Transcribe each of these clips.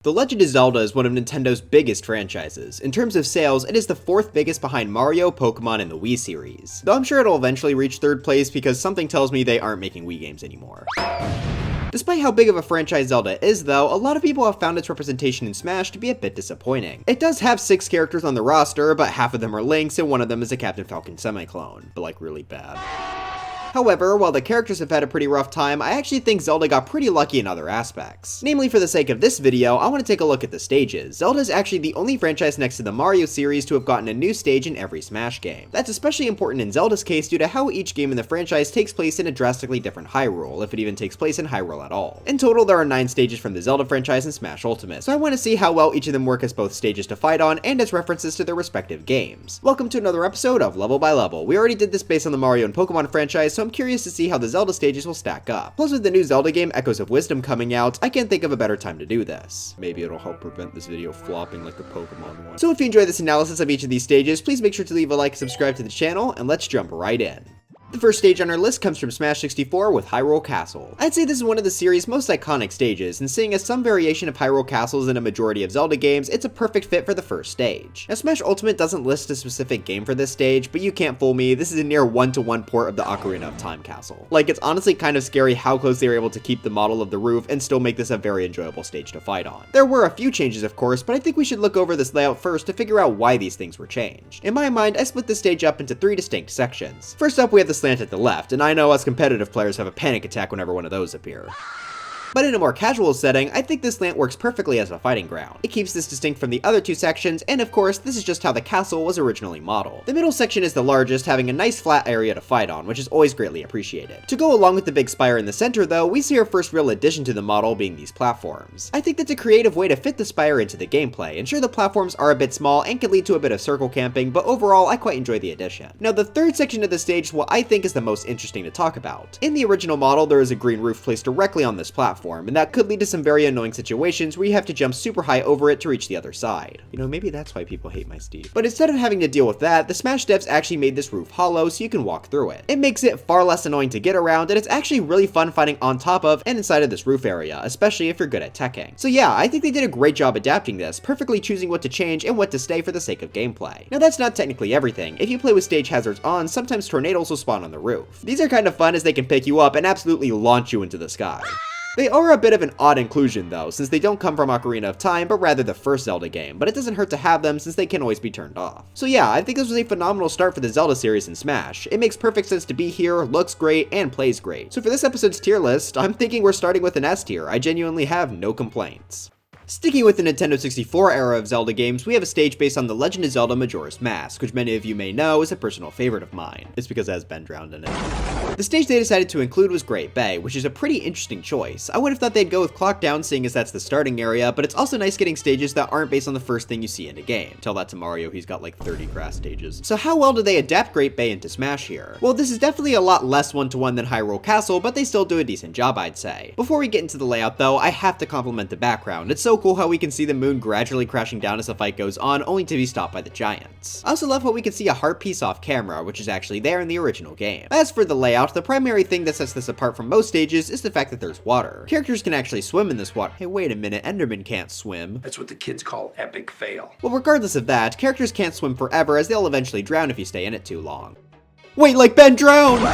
The Legend of Zelda is one of Nintendo's biggest franchises. In terms of sales, it is the fourth biggest behind Mario, Pokemon, and the Wii series. Though I'm sure it'll eventually reach third place because something tells me they aren't making Wii games anymore. Despite how big of a franchise Zelda is though, a lot of people have found its representation in Smash to be a bit disappointing. It does have 6 characters on the roster, but half of them are Links and one of them is a Captain Falcon semi-clone, but like really bad. However, while the characters have had a pretty rough time, I actually think Zelda got pretty lucky in other aspects. Namely, for the sake of this video, I want to take a look at the stages. Zelda is actually the only franchise next to the Mario series to have gotten a new stage in every Smash game. That's especially important in Zelda's case due to how each game in the franchise takes place in a drastically different Hyrule, if it even takes place in Hyrule at all. In total, there are 9 stages from the Zelda franchise in Smash Ultimate, so I want to see how well each of them work as both stages to fight on and as references to their respective games. Welcome to another episode of Level by Level. We already did this based on the Mario and Pokemon franchise, so I'm curious to see how the Zelda stages will stack up. Plus, with the new Zelda game Echoes of Wisdom coming out, I can't think of a better time to do this. Maybe it'll help prevent this video flopping like the Pokemon one. So if you enjoy this analysis of each of these stages, please make sure to leave a like and subscribe to the channel, and let's jump right in. The first stage on our list comes from Smash 64 with Hyrule Castle. I'd say this is one of the series' most iconic stages, and seeing as some variation of Hyrule Castles in a majority of Zelda games, it's a perfect fit for the first stage. Now Smash Ultimate doesn't list a specific game for this stage, but you can't fool me, this is a near one-to-one port of the Ocarina of Time castle. Like, it's honestly kind of scary how close they were able to keep the model of the roof and still make this a very enjoyable stage to fight on. There were a few changes of course, but I think we should look over this layout first to figure out why these things were changed. In my mind, I split this stage up into 3 distinct sections. First up, we have the slant at the left, and I know us competitive players have a panic attack whenever one of those appear. But in a more casual setting, I think this slant works perfectly as a fighting ground. It keeps this distinct from the other 2 sections, and of course, this is just how the castle was originally modeled. The middle section is the largest, having a nice flat area to fight on, which is always greatly appreciated. To go along with the big spire in the center though, we see our first real addition to the model being these platforms. I think that's a creative way to fit the spire into the gameplay, and sure the platforms are a bit small and can lead to a bit of circle camping, but overall I quite enjoy the addition. Now the third section of the stage is what I think is the most interesting to talk about. In the original model, there is a green roof placed directly on this platform, and that could lead to some very annoying situations where you have to jump super high over it to reach the other side. You know, maybe that's why people hate my Steve. But instead of having to deal with that, the Smash devs actually made this roof hollow so you can walk through it. It makes it far less annoying to get around, and it's actually really fun fighting on top of and inside of this roof area, especially if you're good at teching. So yeah, I think they did a great job adapting this, perfectly choosing what to change and what to stay for the sake of gameplay. Now that's not technically everything. If you play with stage hazards on, sometimes tornadoes will spawn on the roof. These are kind of fun as they can pick you up and absolutely launch you into the sky. They are a bit of an odd inclusion though, since they don't come from Ocarina of Time, but rather the first Zelda game, but it doesn't hurt to have them since they can always be turned off. So yeah, I think this was a phenomenal start for the Zelda series in Smash. It makes perfect sense to be here, looks great, and plays great. So for this episode's tier list, I'm thinking we're starting with an S tier. I genuinely have no complaints. Sticking with the Nintendo 64 era of Zelda games, we have a stage based on The Legend of Zelda Majora's Mask, which many of you may know is a personal favorite of mine. It's because it has Ben drowned in it. The stage they decided to include was Great Bay, which is a pretty interesting choice. I would have thought they'd go with Clock Down seeing as that's the starting area, but it's also nice getting stages that aren't based on the first thing you see in a game. Tell that to Mario, he's got like 30 grass stages. So how well did they adapt Great Bay into Smash here? Well, this is definitely a lot less one-to-one than Hyrule Castle, but they still do a decent job, I'd say. Before we get into the layout though, I have to compliment the background. It's so cool how we can see the moon gradually crashing down as the fight goes on, only to be stopped by the giants. I also love how we can see a heart piece off camera, which is actually there in the original game. As for the layout, the primary thing that sets this apart from most stages is the fact that there's water. Characters can actually swim in this water. Hey, wait a minute, Enderman can't swim. That's what the kids call epic fail. Well, regardless of that, characters can't swim forever as they'll eventually drown if you stay in it too long. Wait, like Ben drowned!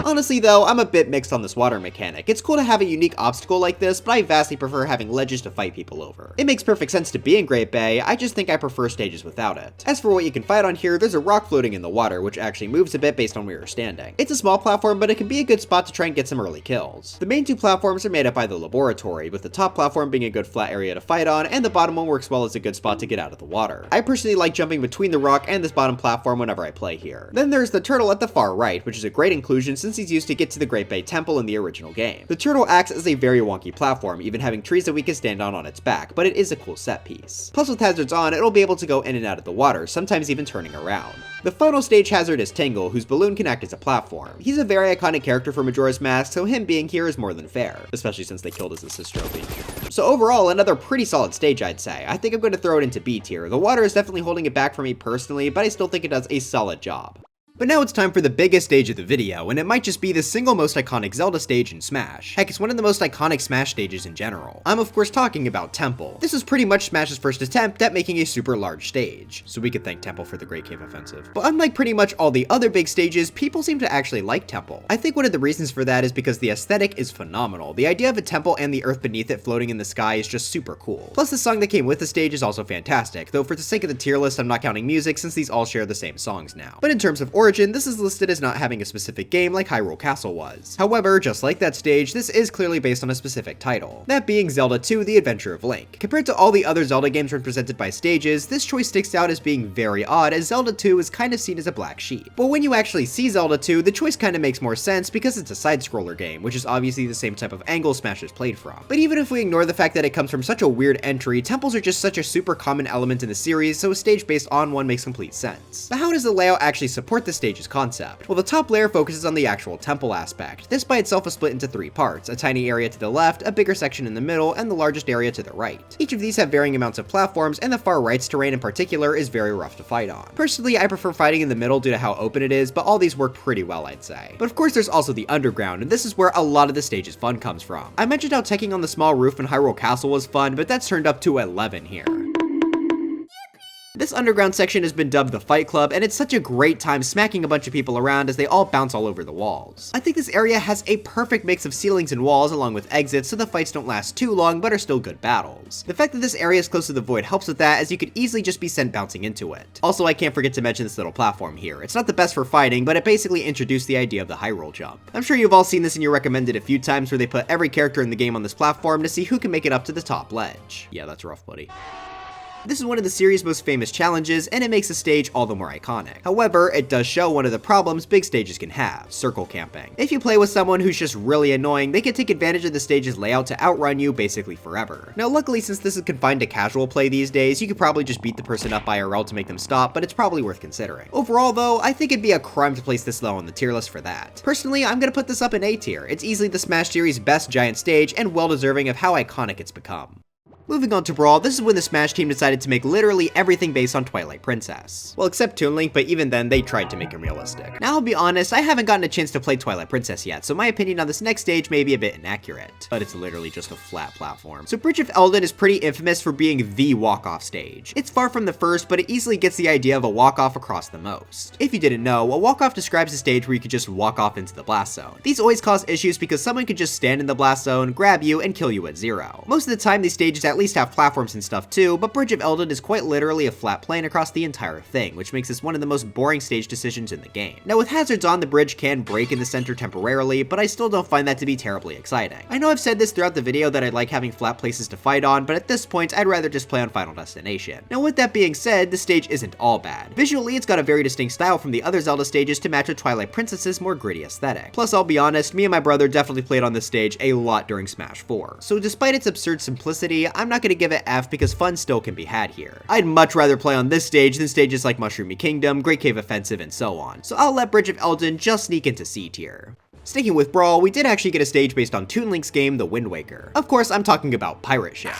Honestly though, I'm a bit mixed on this water mechanic. It's cool to have a unique obstacle like this, but I vastly prefer having ledges to fight people over. It makes perfect sense to be in Great Bay, I just think I prefer stages without it. As for what you can fight on here, there's a rock floating in the water, which actually moves a bit based on where you're standing. It's a small platform, but it can be a good spot to try and get some early kills. The main 2 platforms are made up by the laboratory, with the top platform being a good flat area to fight on, and the bottom one works well as a good spot to get out of the water. I personally like jumping between the rock and this bottom platform whenever I play here. Then there's the turtle at the far right, which is a great inclusion since he's used to get to the Great Bay Temple in the original game. The turtle acts as a very wonky platform, even having trees that we can stand on its back, but it is a cool set piece. Plus with hazards on, it'll be able to go in and out of the water, sometimes even turning around. The final stage hazard is Tingle, whose balloon can act as a platform. He's a very iconic character for Majora's Mask, so him being here is more than fair, especially since they killed his assist trophy. So overall, another pretty solid stage I'd say. I think I'm going to throw it into B tier. The water is definitely holding it back for me personally, but I still think it does a solid job. But now it's time for the biggest stage of the video, and it might just be the single most iconic Zelda stage in Smash. Heck, it's one of the most iconic Smash stages in general. I'm of course talking about Temple. This was pretty much Smash's first attempt at making a super large stage, so we could thank Temple for the Great Cave Offensive. But unlike pretty much all the other big stages, people seem to actually like Temple. I think one of the reasons for that is because the aesthetic is phenomenal. The idea of a temple and the earth beneath it floating in the sky is just super cool. Plus the song that came with the stage is also fantastic, though for the sake of the tier list I'm not counting music since these all share the same songs now. But in terms of origin, this is listed as not having a specific game like Hyrule Castle was. However, just like that stage, this is clearly based on a specific title, that being Zelda 2: The Adventure of Link. Compared to all the other Zelda games represented by stages, this choice sticks out as being very odd, as Zelda 2 is kind of seen as a black sheep. But when you actually see Zelda 2, the choice kind of makes more sense because it's a side-scroller game, which is obviously the same type of angle Smash is played from. But even if we ignore the fact that it comes from such a weird entry, temples are just such a super common element in the series, so a stage based on one makes complete sense. But how does the layout actually support the stage's concept? Well, the top layer focuses on the actual temple aspect. This by itself is split into 3 parts, a tiny area to the left, a bigger section in the middle, and the largest area to the right. Each of these have varying amounts of platforms, and the far right's terrain in particular is very rough to fight on. Personally, I prefer fighting in the middle due to how open it is, but all these work pretty well, I'd say. But of course there's also the underground, and this is where a lot of the stage's fun comes from. I mentioned how teching on the small roof in Hyrule Castle was fun, but that's turned up to 11 here. This underground section has been dubbed the Fight Club, and it's such a great time smacking a bunch of people around as they all bounce all over the walls. I think this area has a perfect mix of ceilings and walls along with exits, so the fights don't last too long but are still good battles. The fact that this area is close to the void helps with that, as you could easily just be sent bouncing into it. Also, I can't forget to mention this little platform here. It's not the best for fighting, but it basically introduced the idea of the Hyrule jump. I'm sure you've all seen this in your recommended a few times, where they put every character in the game on this platform to see who can make it up to the top ledge. Yeah, that's rough, buddy. This is one of the series' most famous challenges, and it makes the stage all the more iconic. However, it does show one of the problems big stages can have: circle camping. If you play with someone who's just really annoying, they can take advantage of the stage's layout to outrun you basically forever. Now luckily, since this is confined to casual play these days, you could probably just beat the person up IRL to make them stop, but it's probably worth considering. Overall though, I think it'd be a crime to place this low on the tier list for that. Personally, I'm gonna put this up in A tier. It's easily the Smash series' best giant stage, and well deserving of how iconic it's become. Moving on to Brawl, this is when the Smash team decided to make literally everything based on Twilight Princess. Well, except Toon Link, but even then, they tried to make him realistic. Now, I'll be honest, I haven't gotten a chance to play Twilight Princess yet, so my opinion on this next stage may be a bit inaccurate. But it's literally just a flat platform. So Bridge of Eldin is pretty infamous for being the walk-off stage. It's far from the first, but it easily gets the idea of a walk-off across the most. If you didn't know, a walk-off describes a stage where you could just walk off into the blast zone. These always cause issues because someone could just stand in the blast zone, grab you, and kill you at 0. Most of the time, these stages at least have platforms and stuff too, but Bridge of Eldin is quite literally a flat plane across the entire thing, which makes this one of the most boring stage decisions in the game. Now with hazards on, the bridge can break in the center temporarily, but I still don't find that to be terribly exciting. I know I've said this throughout the video that I like having flat places to fight on, but at this point I'd rather just play on Final Destination. Now with that being said, the stage isn't all bad. Visually, it's got a very distinct style from the other Zelda stages to match with Twilight Princess's more gritty aesthetic. Plus, I'll be honest, me and my brother definitely played on this stage a lot during Smash 4. So despite its absurd simplicity, I'm not gonna give it F because fun still can be had here. I'd much rather play on this stage than stages like Mushroomy Kingdom, Great Cave Offensive, and so on, so I'll let Bridge of Eldin just sneak into C tier. Sticking with Brawl, we did actually get a stage based on Toon Link's game, The Wind Waker. Of course, I'm talking about Pirate Ship.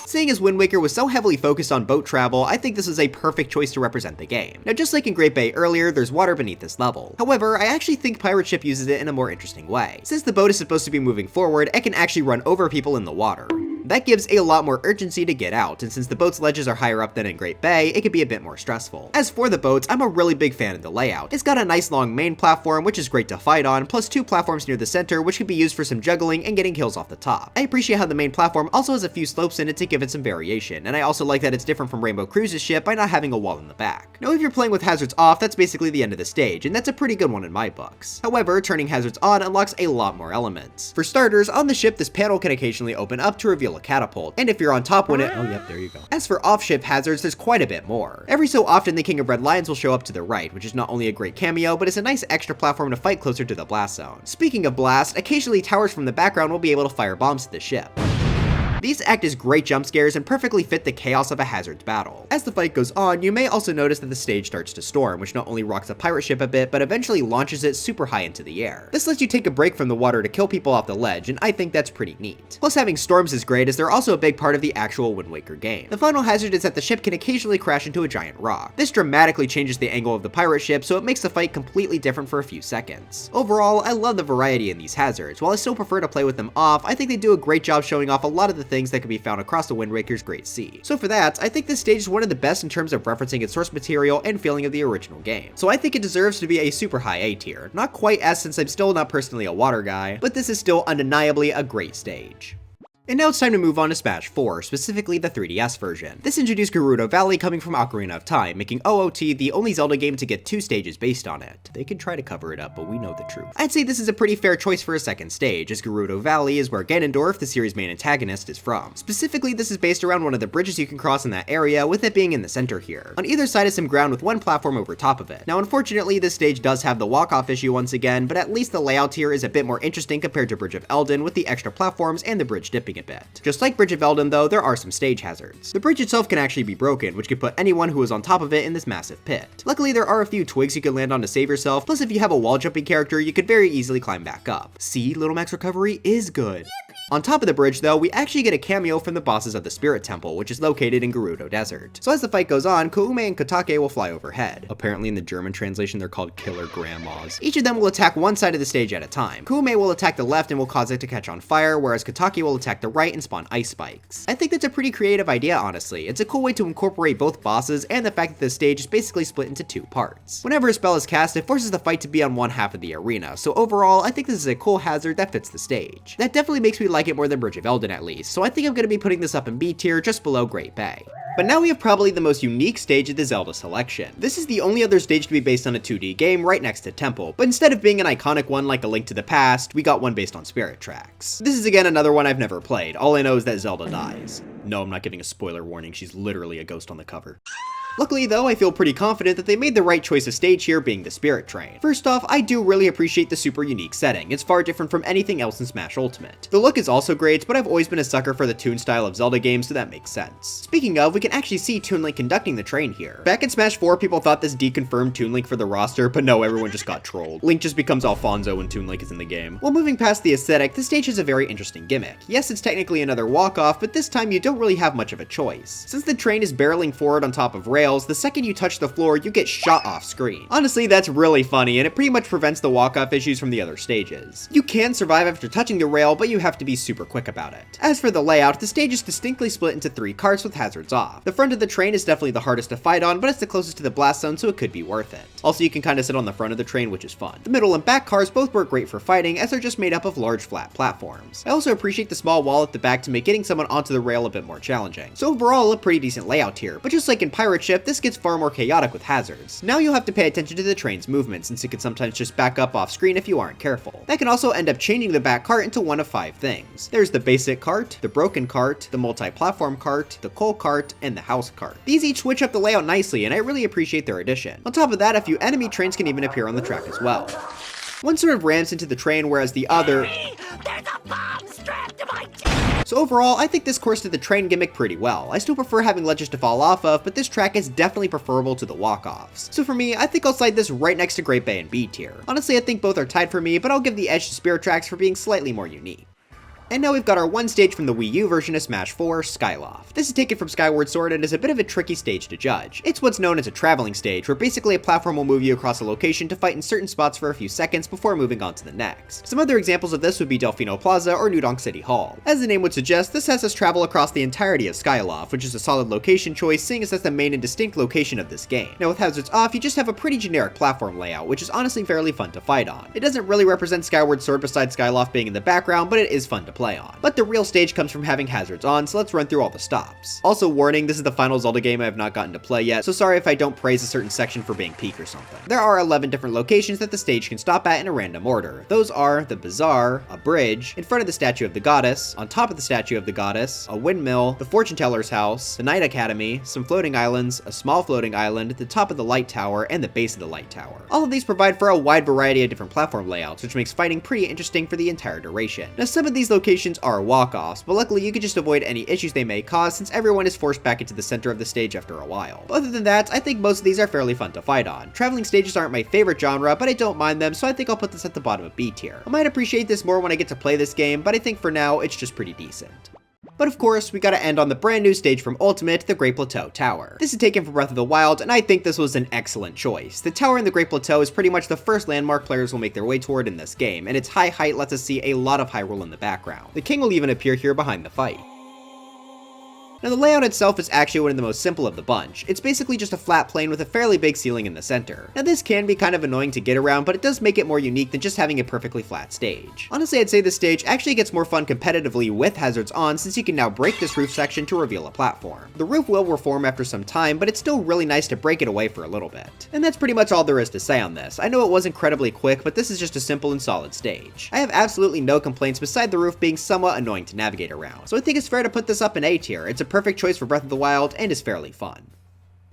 Seeing as Wind Waker was so heavily focused on boat travel, I think this is a perfect choice to represent the game. Now just like in Great Bay earlier, there's water beneath this level. However, I actually think Pirate Ship uses it in a more interesting way. Since the boat is supposed to be moving forward, it can actually run over people in the water. That gives a lot more urgency to get out, and since the boat's ledges are higher up than in Great Bay, it can be a bit more stressful. As for the boats, I'm a really big fan of the layout. It's got a nice long main platform, which is great to fight on, plus 2 platforms near the center, which can be used for some juggling and getting kills off the top. I appreciate how the main platform also has a few slopes in it to give it some variation, and I also like that it's different from Rainbow Cruise's ship by not having a wall in the back. Now if you're playing with hazards off, that's basically the end of the stage, and that's a pretty good one in my books. However, turning hazards on unlocks a lot more elements. For starters, on the ship this panel can occasionally open up to reveal a catapult, and if you're on top when it— oh yep, there you go. As for off-ship hazards, there's quite a bit more. Every so often the King of Red Lions will show up to the right, which is not only a great cameo, but it's a nice extra platform to fight closer to the blast zone. Speaking of blast, occasionally towers from the background will be able to fire bombs at the ship. These act as great jump scares and perfectly fit the chaos of a Hazard's battle. As the fight goes on, you may also notice that the stage starts to storm, which not only rocks a pirate ship a bit, but eventually launches it super high into the air. This lets you take a break from the water to kill people off the ledge, and I think that's pretty neat. Plus, having storms is great as they're also a big part of the actual Wind Waker game. The final hazard is that the ship can occasionally crash into a giant rock. This dramatically changes the angle of the pirate ship, so it makes the fight completely different for a few seconds. Overall, I love the variety in these hazards. While I still prefer to play with them off, I think they do a great job showing off a lot of the things that can be found across the Wind Waker's Great Sea. So for that, I think this stage is one of the best in terms of referencing its source material and feeling of the original game. So I think it deserves to be a super high A tier. Not quite S since I'm still not personally a water guy, but this is still undeniably a great stage. And now it's time to move on to Smash 4, specifically the 3DS version. This introduced Gerudo Valley coming from Ocarina of Time, making OOT the only Zelda game to get 2 stages based on it. They can try to cover it up, but we know the truth. I'd say this is a pretty fair choice for a second stage, as Gerudo Valley is where Ganondorf, the series' main antagonist, is from. Specifically, this is based around one of the bridges you can cross in that area, with it being in the center here. On either side is some ground with one platform over top of it. Now unfortunately, this stage does have the walk-off issue once again, but at least the layout here is a bit more interesting compared to Bridge of Eldin, with the extra platforms and the bridge dipping a bit. Just like Bridge of Eldin though, there are some stage hazards. The bridge itself can actually be broken, which could put anyone who is on top of it in this massive pit. Luckily, there are a few twigs you can land on to save yourself, plus if you have a wall jumping character, you could very easily climb back up. See, Little Max recovery is good. On top of the bridge though, we actually get a cameo from the bosses of the Spirit Temple, which is located in Gerudo Desert. So as the fight goes on, Koume and Kotake will fly overhead. Apparently in the German translation they're called killer grandmas. Each of them will attack one side of the stage at a time. Koume will attack the left and will cause it to catch on fire, whereas Kotake will attack the right and spawn ice spikes. I think that's a pretty creative idea, honestly. It's a cool way to incorporate both bosses and the fact that the stage is basically split into 2 parts. Whenever a spell is cast, it forces the fight to be on one half of the arena, so overall, I think this is a cool hazard that fits the stage. That definitely makes me like it more than Bridge of Eldin at least, so I think I'm going to be putting this up in B tier just below Great Bay. But now we have probably the most unique stage of the Zelda selection. This is the only other stage to be based on a 2D game right next to Temple, but instead of being an iconic one like A Link to the Past, we got one based on Spirit Tracks. This is again another one I've never played, all I know is that Zelda dies. No, I'm not giving a spoiler warning, she's literally a ghost on the cover. Luckily though, I feel pretty confident that they made the right choice of stage here, being the Spirit Train. First off, I do really appreciate the super unique setting. It's far different from anything else in Smash Ultimate. The look is also great, but I've always been a sucker for the Toon style of Zelda games, so that makes sense. Speaking of, we can actually see Toon Link conducting the train here. Back in Smash 4, people thought this deconfirmed Toon Link for the roster, but no, everyone just got trolled. Link just becomes Alfonso when Toon Link is in the game. While moving past the aesthetic, the stage has a very interesting gimmick. Yes, it's technically another walk-off, but this time you don't really have much of a choice. Since the train is barreling forward on top of rails, the second you touch the floor, you get shot off screen. Honestly, that's really funny, and it pretty much prevents the walk-off issues from the other stages. You can survive after touching the rail, but you have to be super quick about it. As for the layout, the stage is distinctly split into 3 carts with hazards off. The front of the train is definitely the hardest to fight on, but it's the closest to the blast zone, so it could be worth it. Also, you can kind of sit on the front of the train, which is fun. The middle and back cars both work great for fighting, as they're just made up of large flat platforms. I also appreciate the small wall at the back to make getting someone onto the rail a bit more challenging. So overall, a pretty decent layout here, but just like in Pirate Ship, this gets far more chaotic with hazards. Now you'll have to pay attention to the train's movement, since it can sometimes just back up off screen if you aren't careful. That can also end up changing the back cart into one of 5 things. There's the basic cart, the broken cart, the multi-platform cart, the coal cart, and the house cart. These each switch up the layout nicely, and I really appreciate their addition. On top of that, a few enemy trains can even appear on the track as well. One sort of rams into the train, whereas the other... There's a bomb strapped to my teeth! So overall, I think this course did the train gimmick pretty well. I still prefer having ledges to fall off of, but this track is definitely preferable to the walk-offs. So for me, I think I'll slide this right next to Great Bay and B tier. Honestly, I think both are tied for me, but I'll give the edge to Spirit Tracks for being slightly more unique. And now we've got our one stage from the Wii U version of Smash 4, Skyloft. This is taken from Skyward Sword and is a bit of a tricky stage to judge. It's what's known as a traveling stage, where basically a platform will move you across a location to fight in certain spots for a few seconds before moving on to the next. Some other examples of this would be Delfino Plaza or New Donk City Hall. As the name would suggest, this has us travel across the entirety of Skyloft, which is a solid location choice seeing as that's the main and distinct location of this game. Now with hazards off, you just have a pretty generic platform layout, which is honestly fairly fun to fight on. It doesn't really represent Skyward Sword besides Skyloft being in the background, but it is fun to play on. But the real stage comes from having hazards on, so let's run through all the stops. Also warning, this is the final Zelda game I have not gotten to play yet, so sorry if I don't praise a certain section for being peak or something. There are 11 different locations that the stage can stop at in a random order. Those are the Bazaar, a bridge, in front of the statue of the goddess, on top of the statue of the goddess, a windmill, the fortune teller's house, the Knight Academy, some floating islands, a small floating island, the top of the light tower, and the base of the light tower. All of these provide for a wide variety of different platform layouts, which makes fighting pretty interesting for the entire duration. Now some of these locations locations are walk-offs, but luckily you can just avoid any issues they may cause since everyone is forced back into the center of the stage after a while. But other than that, I think most of these are fairly fun to fight on. Traveling stages aren't my favorite genre, but I don't mind them, so I think I'll put this at the bottom of B tier. I might appreciate this more when I get to play this game, but I think for now, it's just pretty decent. But of course, we gotta end on the brand new stage from Ultimate, the Great Plateau Tower. This is taken from Breath of the Wild, and I think this was an excellent choice. The tower in the Great Plateau is pretty much the first landmark players will make their way toward in this game, and its high height lets us see a lot of Hyrule in the background. The king will even appear here behind the fight. Now the layout itself is actually one of the most simple of the bunch. It's basically just a flat plane with a fairly big ceiling in the center. Now this can be kind of annoying to get around, but it does make it more unique than just having a perfectly flat stage. Honestly, I'd say this stage actually gets more fun competitively with hazards on, since you can now break this roof section to reveal a platform. The roof will reform after some time, but it's still really nice to break it away for a little bit. And that's pretty much all there is to say on this. I know it was incredibly quick, but this is just a simple and solid stage. I have absolutely no complaints beside the roof being somewhat annoying to navigate around, so I think it's fair to put this up in A tier. It's a perfect choice for Breath of the Wild and is fairly fun.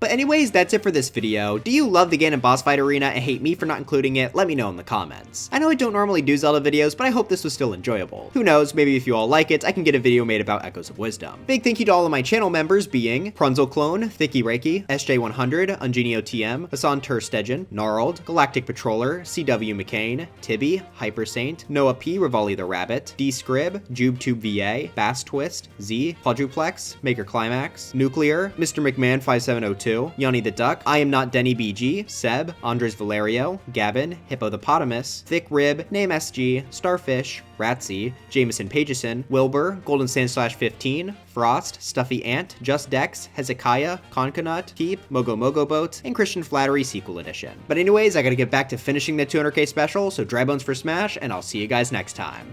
But anyways, that's it for this video. Do you love the Ganon boss fight arena and hate me for not including it? Let me know in the comments. I know I don't normally do Zelda videos, but I hope this was still enjoyable. Who knows, maybe if you all like it, I can get a video made about Echoes of Wisdom. Big thank you to all of my channel members being Prunzel Clone, Thicky Reiki, SJ100, Ungenio TM, Hassan Turstegen, Gnarled, Galactic Patroller, CW McCain, Tibby, Hyper Saint, Noah P, Rivali the Rabbit, D Scrib, JubeTube VA, Bass Twist, Z, Quadruplex, Maker Climax, Nuclear, Mr. McMahon 5702, Yanni the Duck, I Am Not Denny BG, Seb, Andres Valerio, Gavin, Hippopotamus, Thick Rib, Name SG, Starfish, Ratsy, Jameson Pageson, Wilbur, Golden Sand Slash 15, Frost, Stuffy Ant, Just Dex, Hezekiah, Conconut, Keep, Mogo Mogo Boat, and Christian Flattery Sequel Edition. But anyways, I gotta get back to finishing the 200k special, so dry bones for Smash, and I'll see you guys next time.